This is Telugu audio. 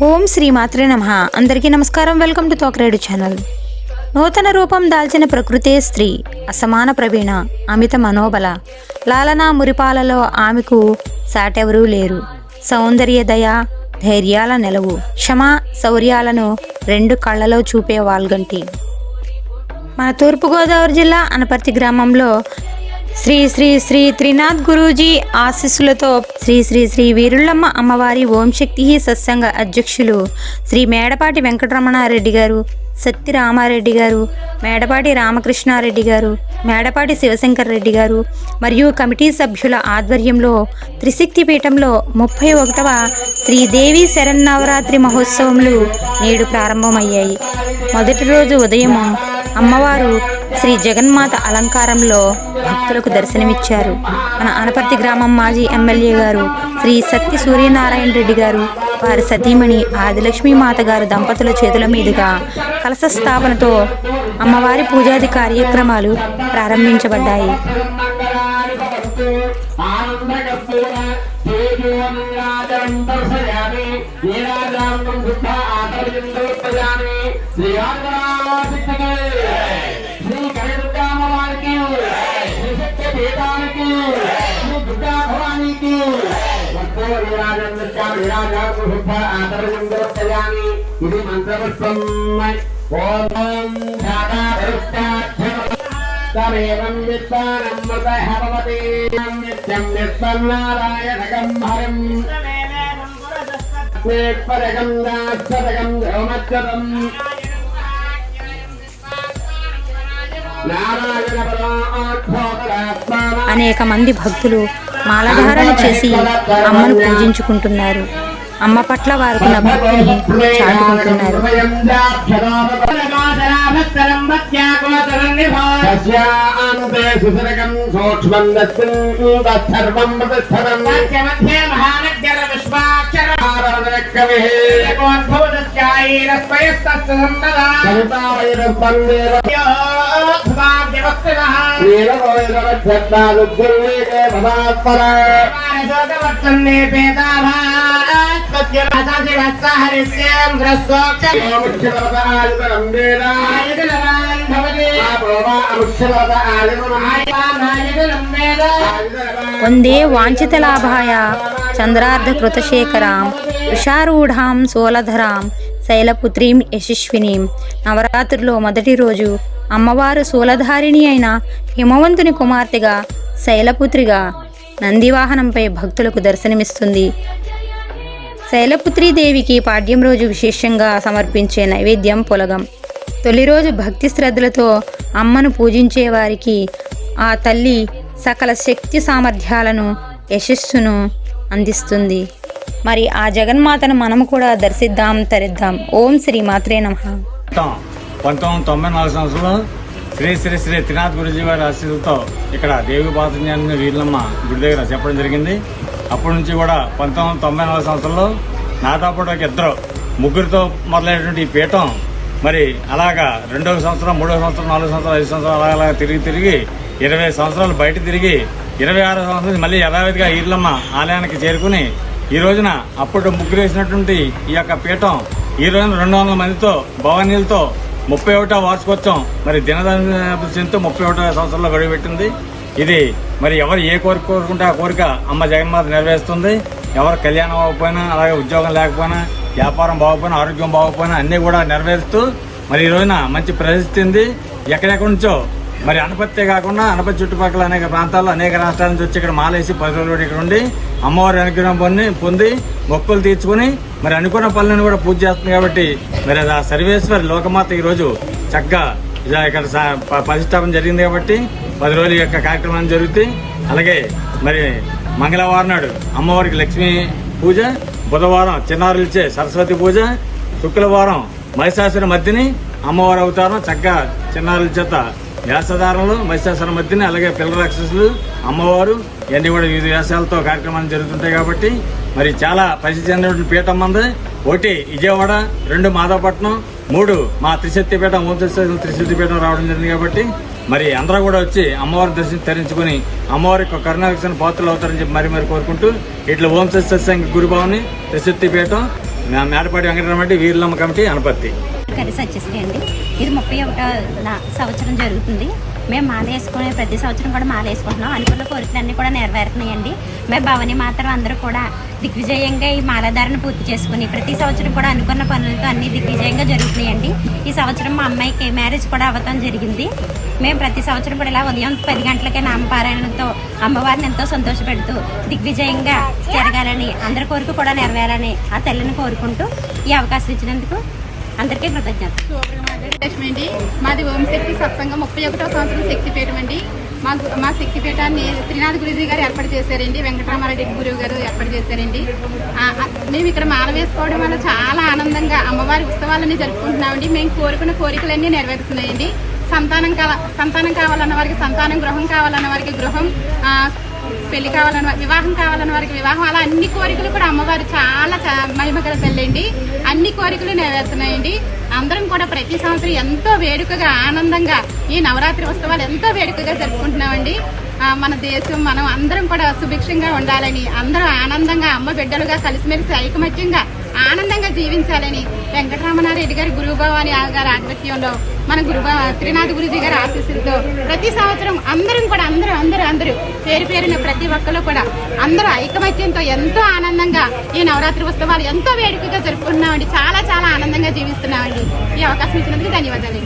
ఓం శ్రీ మాత్రే నమః. అందరికీ నమస్కారం. Welcome to Thokaredu channel. నూతన రూపం దాల్చిన ప్రకృతే స్త్రీ, అసమాన ప్రవీణ, అమిత మనోబల, లాలనా మురిపాలలో ఆమెకు సాటెవరూ లేరు. సౌందర్య దయ ధైర్యాల నెలవు, క్షమా శౌర్యాలను రెండు కళ్ళలో చూపే వాల్గంటి. మన తూర్పుగోదావరి జిల్లా అనపర్తి గ్రామంలో శ్రీ శ్రీ శ్రీ త్రినాథ్ గురూజీ ఆశీస్సులతో శ్రీ శ్రీ శ్రీ వీరుళ్ళమ్మ అమ్మవారి ఓం శక్తి సత్సంగ అధ్యక్షులు శ్రీ మేడపాటి వెంకటరమణారెడ్డి గారు, సత్తి రామారెడ్డి గారు, మేడపాటి రామకృష్ణారెడ్డి గారు, మేడపాటి శివశంకర్ రెడ్డి గారు మరియు కమిటీ సభ్యుల ఆధ్వర్యంలో త్రిశక్తి పీఠంలో 31వ శ్రీదేవి శరన్నవరాత్రి మహోత్సవములు నేడు ప్రారంభమయ్యాయి. మొదటి రోజు ఉదయం అమ్మవారు శ్రీ జగన్మాత అలంకారంలో భక్తులకు దర్శనమిచ్చారు. మన అనపర్తి గ్రామం మాజీ ఎమ్మెల్యే గారు శ్రీ సత్తి సూర్యనారాయణ రెడ్డి గారు, వారి సతీమణి ఆదిలక్ష్మీ మాత గారు దంపతుల చేతుల మీదుగా కలశ స్థాపనతో అమ్మవారి పూజాది కార్యక్రమాలు ప్రారంభించబడ్డాయి. ఇది మంత్రపుష్పం. ఓం తమేవం విద్వానమృతః భవతి నిత్యం నిర్మన్నారాయణకం హరిం స్వేత్పరకం దాస్పరకం ధౌమచ్చతం నారాయణ అనేక మంది భక్తులు మాలధారణ చేసి అమ్మను పూజించుకుంటున్నారు. అమ్మ పట్ల వారికి భక్తిని చాటుకుంటున్నారు. వందే వాంఛిత లాభాయ చంద్రార్ధ కృతశేఖరాం విషారూఢాం సోలధరాం శైలపుత్రీం యశస్వినీం. నవరాత్రిలో మొదటి రోజు అమ్మవారు శూలధారిణి అయిన హిమవంతుని కుమార్తెగా శైలపుత్రిగా నందివాహనంపై భక్తులకు దర్శనమిస్తుంది. శైలపుత్రీదేవికి పాడ్యం రోజు విశేషంగా సమర్పించే నైవేద్యం పులగం. తొలి రోజు భక్తి శ్రద్ధలతో అమ్మను పూజించే వారికి ఆ తల్లి సకల శక్తి సామర్థ్యాలను యశస్సును అందిస్తుంది. మరి ఆ జగన్మాతను మనము కూడా దర్శిద్దాం, తరిద్దాం. ఓం శ్రీ మాత్రే నమః. 1994 సంవత్సరంలో శ్రీ శ్రీ శ్రీ త్రినాథ్ గురూజీ వారి ఆశీస్సులతో ఇక్కడ దేవి పాత్రజ్ఞాని వీళ్ళమ్మ గుడి దగ్గర చెప్పడం జరిగింది. అప్పటి నుంచి కూడా 1994 సంవత్సరంలో నాతో పాటు ఒక ముగ్గురితో మొదలైనటువంటి ఈ పీఠం మరి అలాగా 2వ సంవత్సరం, 3వ సంవత్సరం, 4వ సంవత్సరం, 5 సంవత్సరాలు అలాగా తిరిగి 20 సంవత్సరాలు బయట తిరిగి 26వ సంవత్సరం మళ్ళీ యథావిధిగా ఈర్లమ్మ ఆలయానికి చేరుకుని ఈ రోజున అప్పుడు ముగ్గురు వేసినటువంటి ఈ యొక్క పీఠం ఈ రోజున 200 మందితో భవానీలతో 31వ వార్షికోత్సవం మరి దినదర్శనంతో 31వ సంవత్సరంలో గడువుపెట్టింది. ఇది మరి ఎవరు ఏ కోరిక కోరుకుంటే ఆ కోరిక అమ్మ జగన్మాత నెరవేరుస్తుంది. ఎవరు కళ్యాణం అవ్వకపోయినా, అలాగే ఉద్యోగం లేకపోయినా, వ్యాపారం బాగోపోయినా, ఆరోగ్యం బాగోపోయినా అన్నీ కూడా నెరవేరుస్తూ మరి ఈ రోజున మంచి ప్రసిద్ధి ఉంది. ఎక్కడెక్కడి నుంచో మరి అనపత్తే కాకుండా అనపత్తి చుట్టుపక్కల అనేక ప్రాంతాల్లో అనేక రాష్ట్రాల నుంచి వచ్చి ఇక్కడ మాలేసి 10 రోజులు ఇక్కడ ఉండి అమ్మవారి అనుగ్రహం పొంది మొక్కులు తీర్చుకుని మరి అనుకున్న పనులను కూడా పూజ చేస్తుంది. కాబట్టి మరి ఆ సర్వేశ్వరి లోకమాత ఈరోజు చక్కగా ఇక్కడ ప్రతిష్టాపన జరిగింది. కాబట్టి 10 రోజుల యొక్క కార్యక్రమాలు జరుగుతాయి. అలాగే మరి మంగళవారం నాడు అమ్మవారికి లక్ష్మీ పూజ, బుధవారం చిన్నారులిచ్చే సరస్వతి పూజ, శుక్రవారం మహిషాసుర మధ్యని అమ్మవారి అవతారం చక్కగా చిన్నారుల చేత వ్యాసధారణలు, మహిషాసుర మధ్యని, అలాగే పిల్లల రాక్షసులు, అమ్మవారు ఇవన్నీ కూడా వివిధ వ్యాసాలతో కార్యక్రమాలు జరుగుతుంటాయి. కాబట్టి మరి చాలా ప్రసిద్ధి చెందినటువంటి పీఠం మంది 1 విజయవాడ, 2 మాధవపట్నం, 3 మా త్రిశక్తిపీఠం త్రిశక్తిపీఠం రావడం జరిగింది. కాబట్టి మరి అందరూ కూడా వచ్చి అమ్మవారిని ధరించుకుని అమ్మవారి యొక్క కరుణాకరణ పాత్రలు అవుతారని చెప్పి మరి కోరుకుంటూ ఇట్లా ఓం సత్సంగ గురుభావని త్రిశక్తిపీఠం మేడపాటి వెంకటరమణ వీర్లమ్మ కమిటీ అనపత్తి. కర్రీ సచ్చేసి అండి. ఇది 31వ సంవత్సరం జరుగుతుంది. మేము మాల వేసుకునే ప్రతి సంవత్సరం కూడా మాల వేసుకుంటున్నాం. అనుకున్న కోరికలన్నీ కూడా నెరవేరుతున్నాయండి. మేము భవని మాత్రం అందరూ కూడా దిగ్విజయంగా ఈ మాలాధారణ పూర్తి చేసుకుని ప్రతి సంవత్సరం కూడా అనుకున్న పనులతో అన్ని దిగ్విజయంగా జరుగుతున్నాయండి. ఈ సంవత్సరం మా అమ్మాయికి మ్యారేజ్ కూడా అవ్వటం జరిగింది. మేము ప్రతి సంవత్సరం కూడా ఇలా ఉదయం 10 గంటలకే నామపారాయణంతో అమ్మవారిని ఎంతో సంతోషపెడుతూ దిగ్విజయంగా జరగాలని అందరి కోరిక కూడా నెరవేరాలని ఆ తల్లిని కోరుకుంటూ ఈ అవకాశం ఇచ్చినందుకు అందరికీ కృతజ్ఞతలు. లక్ష్మి అండి. మాది ఓం శక్తి సత్సంగం 31వ సంవత్సరం శక్తిపీఠం అండి. మా శక్తిపీఠాన్ని త్రినాథ గురుజీ గారు ఏర్పాటు చేశారండి. వెంకటరామారెడ్డి గురువు గారు ఏర్పాటు చేశారండి. మేము ఇక్కడ మాల వేసుకోవడం వల్ల చాలా ఆనందంగా అమ్మవారి ఉత్సవాలన్నీ జరుపుకుంటున్నామండి. మేము కోరుకున్న కోరికలన్నీ నెరవేరుతున్నాయండి. సంతానం కావాలన్న వారికి సంతానం, గృహం కావాలన్న వారికి గృహం, పెళ్లి కావాలన్న వివాహం కావాలన్న వారికి వివాహం, అలా అన్ని కోరికలు కూడా అమ్మవారు చాలా మహిమగల తల్లండి. అన్ని కోరికలు నెరవేరుతున్నాయండి. అందరం కూడా ప్రతి సంవత్సరం ఎంతో వేడుకగా ఆనందంగా ఈ నవరాత్రి ఉత్సవాలు ఎంతో వేడుకగా జరుపుకుంటున్నామండి. మన దేశం మనం అందరం కూడా సుభిక్షంగా ఉండాలని, అందరూ ఆనందంగా అమ్మ బిడ్డలుగా కలిసిమెలిసి ఐకమత్యంగా ఆనందంగా జీవించాలని వెంకటరమణారెడ్డి గారి గురుభవాని గారి ఆధ్వర్యంలో మన త్రినాథ గురుజీ గారి ఆశీస్సులతో ప్రతి సంవత్సరం అందరం కూడా అందరూ పేరు పేరున ప్రతి ఒక్కరు కూడా అందరూ ఐకమత్యంతో ఎంతో ఆనందంగా ఈ నవరాత్రి ఉత్సవాలు ఎంతో వేడుకగా జరుపుకుంటున్నామండి. చాలా చాలా ఆనందంగా జీవిస్తున్నామండి. ఈ అవకాశం ఇచ్చినందుకు ధన్యవాదాలు.